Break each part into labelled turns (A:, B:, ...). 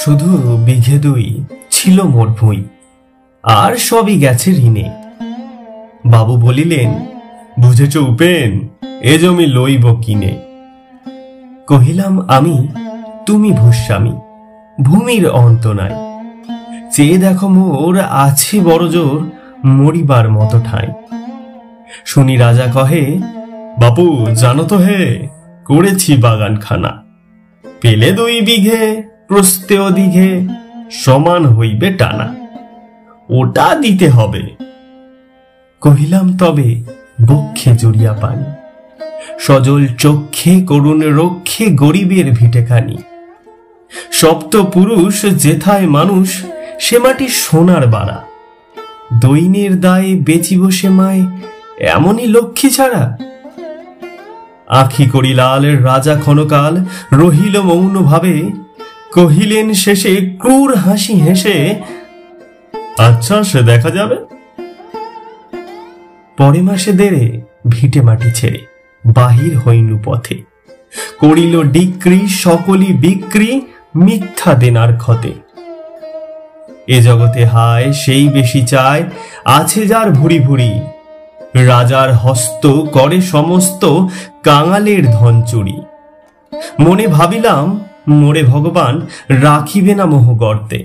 A: শুধু বিঘে 2 ছিল মোর ভুঁই, আর সবই গেছে ঋণে। বাবু বলিলেন, বুঝেছ উপেন, এ জমি লইব কিনে। কহিলাম আমি, তুমি ভূস্বামী, ভূমির অন্ত নাই। চেয়ে দেখো মোর আছে বড় জোর, মরিবার মতো ঠাঁই। শুনি রাজা কহে, বাপু জানো তো হে, করেছি বাগানখানা। পেলে 2 বিঘে, প্রস্তেও দিঘে, সমান হইবে টানা, ওটা দিতে হবে। কহিলাম তবে বক্ষে জড়িয়া পানি, সজল চক্ষে করুণ রক্ষে গরিবের ভিটেখানি। সপ্ত পুরুষ যেথায় মানুষ, সে মাটি সোনার বাড়া। দৈনের দায়ে বেচিব সে মায়, এমনই লক্ষ্মী ছাড়া। আখি করি লাল রাজা ক্ষণকাল, রহিল মৌন ভাবে। কহিলেন শেষে ক্রূর হাসি হেসে, আচ্ছা সে দেখা যাবে। পরে মাসে দেরে ভিটে মাটি ছেড়ে বাহির হইনু পথে। করিল ডিক্রি সকলই বিক্রি, মিথ্যা দেনার ক্ষতে। এ জগতে হায় সেই বেশি চায়, আছে যার ভুরি ভুরি। রাজার হস্ত করে সমস্ত, কাঙালের ধন চুরি। মনে ভাবিলাম, মোরে ভগবান রাখিবে না মোহ গর্তে।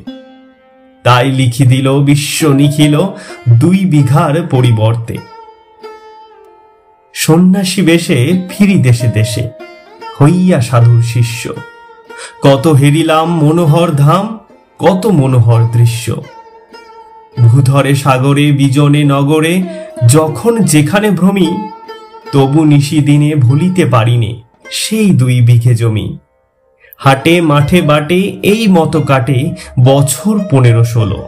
A: তাই লিখি দিল বিশ্ব নিখিল, 2 বিঘার পরিবর্তে। সন্ন্যাসী বেশে ফিরি দেশে দেশে, হইয়া সাধুর শিষ্য। কত হেরিলাম মনোহর ধাম, কত মনোহর দৃশ্য। ভূধরে সাগরে বিজনে নগরে, যখন যেখানে ভ্রমি। তবু নিশি দিনে ভুলিতে পারিনে, সেই 2 বিঘে জমি। হাটে মাঠে বাটে এই মতো কাটে, বছর 15-16।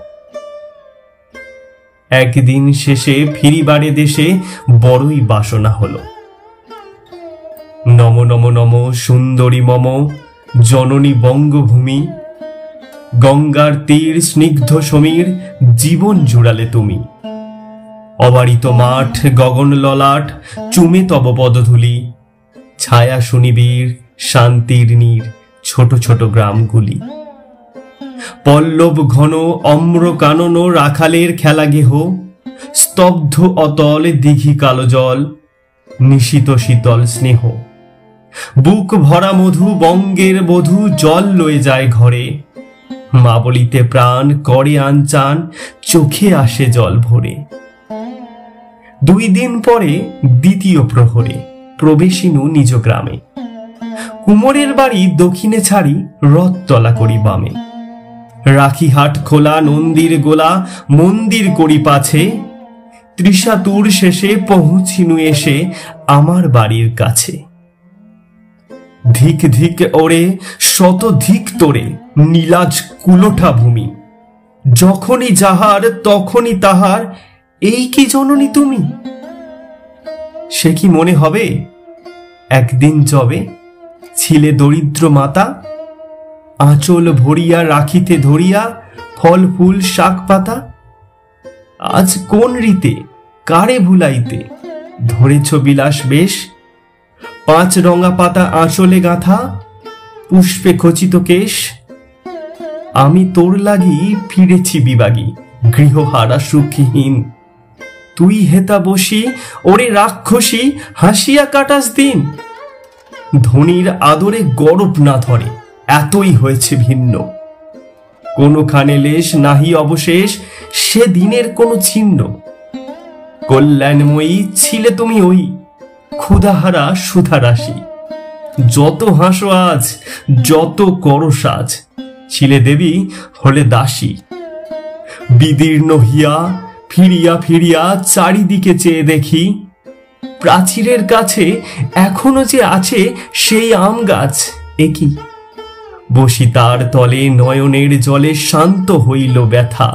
A: একদিন শেষে ফিরিবারে দেশে, বড়ই বাসনা হলো। নম নম নম সুন্দরী মম, জননী বঙ্গভূমি। গঙ্গার তীর স্নিগ্ধ সমীর, জীবন জুড়ালে তুমি। অবারিত মাঠ গগন ললাট, চুমে তব পদধূলি। ছায়া সুনিবিড় শান্তির নীর, ছোট ছোট গ্রামগুলি। পল্লব ঘন অম্র কানন, রাখালের খেলা গেহ। স্তব্ধ অতল দিঘি কালো জল, নিশীত শীতল স্নেহ। বুক ভরা মধু বঙ্গের বধূ, জল লয়ে যায় ঘরে। মা বলিতে প্রাণ করে আনচান, চোখে আসে জল ভরে। 2 দিন পরে দ্বিতীয় প্রহরে, প্রবেশিনু নিজ গ্রামে। কুমোরের বাড়ি দক্ষিণে ছাড়ি, রথতলা করি বামে। রাখি হাট খোলা নন্দীর গোলা, মন্দির করি পাছে। ত্রিশাতুর শেষে পৌঁছিনু এসে, আমার বাড়ির কাছে। ধিক ধিক ওরে শত ধিক তোরে, নীলাজ কুলোঠা ভূমি। যখনই যাহার তখনই তাহার, এই কি জননী তুমি? সে কি মনে হবে, একদিন যবে ছিলে দরিদ্র মাতা। আঁচল ভরিয়া রাখিতে ধরিয়া, ফল ফুল শাক পাতা। আজ কোন রীতে কারে ভুলাইতে, ধরেছ বিলাস বেশ। 5 রঙা পাতা আঁচলে গাঁথা, পুষ্পে খচিত কেশ। আমি তোর লাগি ফিরেছি বিবাগী, গৃহহারা সুখহীন। তুই হেতা বসি ওরে রাক্ষসী, হাসিয়া কাটাস দিন। ধনির আদরে গরব না ধরে, এতই হয়েছে ভিন্ন। কোনখানে লেশ নাহি অবশেষ, সে দিনের কোন চিহ্ন। কল্যাণময়ী ছিলে তুমি ওই, ক্ষুধাহারা সুধারাশি। যত হাসো আজ, যত করো সাজ, ছিলে দেবী হলে দাসী। বিদীর্ণ হিয়া ফিরিয়া ফিরিয়া চারিদিকে চেয়ে দেখি, প্রাচীরের কাছে এখনো যে আছে সেই আম গাছ। একই বসি তার তলে, নয়নের জলে শান্ত হইল ব্যথা।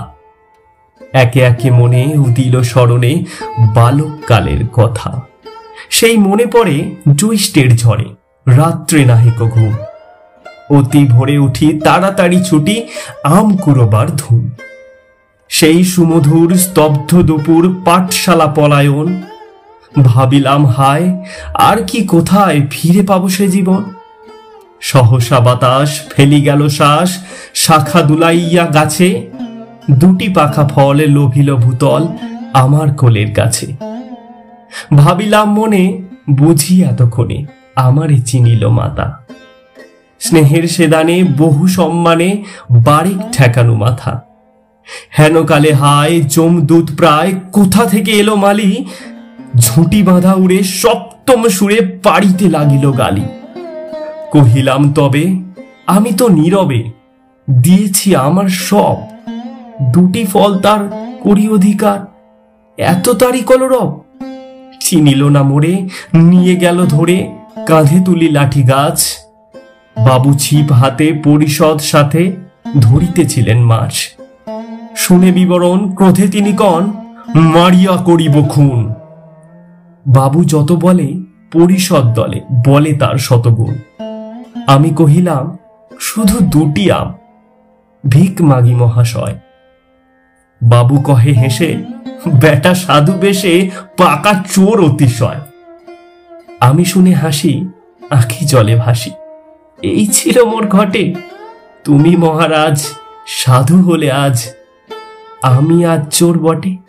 A: একে একে মনে উদিল স্মরণে বালককালের কথা। সেই মনে পড়ে জ্যৈষ্ঠের ঝড়ে, রাত্রে নাহিক ঘুম। অতি ভোরে উঠি তাড়াতাড়ি ছুটি, আম কুড়োবার ধুম। সেই সুমধুর স্তব্ধ দুপুর, পাঠশালা পলায়ন। ভাবিলাম হায়, আর কি কোথায় ফিরে পাবো সে জীবন। সহসা বাতাস ফেলি গেল শ্বাস, শাখা দুলাইয়া গাছে, দুটি পাখা ফলে লোভিল ভূতল আমার কোলের কাছে। ভাবিলাম মনে, বুঝি এতক্ষণে আমারে চিনিল মাতা। স্নেহের সেদানে বহু সম্মানে বারেক ঠেকানো মাথা। হেনকালে হায় যমদূত প্রায় কোথা থেকে এলো মালি, ঝুঁটি বাঁধা উড়ে সপ্তম সুরে পাড়িতে লাগিল গালি। কহিলাম তবে আমি তো নীরবে দিয়েছি আমার সব, দুটি ফল তার করি অধিকার, এত তারি কলরব। চিনিল না মোরে, নিয়ে গেল ধরে কাঁধে তুলি লাঠি গাছ। বাবু ছিপ হাতে পরিষদ সাথে ধরিতেছিলেন মাছ। শুনে বিবরণ ক্রোধে তিনি কন, মারিয়া করিব খুন। বাবু যত বলে পরিষদ দলে বলে তার শতগুণ। আমি কহিলাম শুধু দুটি আম, ভিক মাগি মহাশয়। বাবু কহে হেসে, বেটা সাধু বেশে পাকা চোর অতিশয়। আমি শুনে হাসি, আঁখি জলে ভাসি। এই ছিল মোর ঘটে, তুমি মহারাজ সাধু হলে আজ, আমি আজ চোর বটে।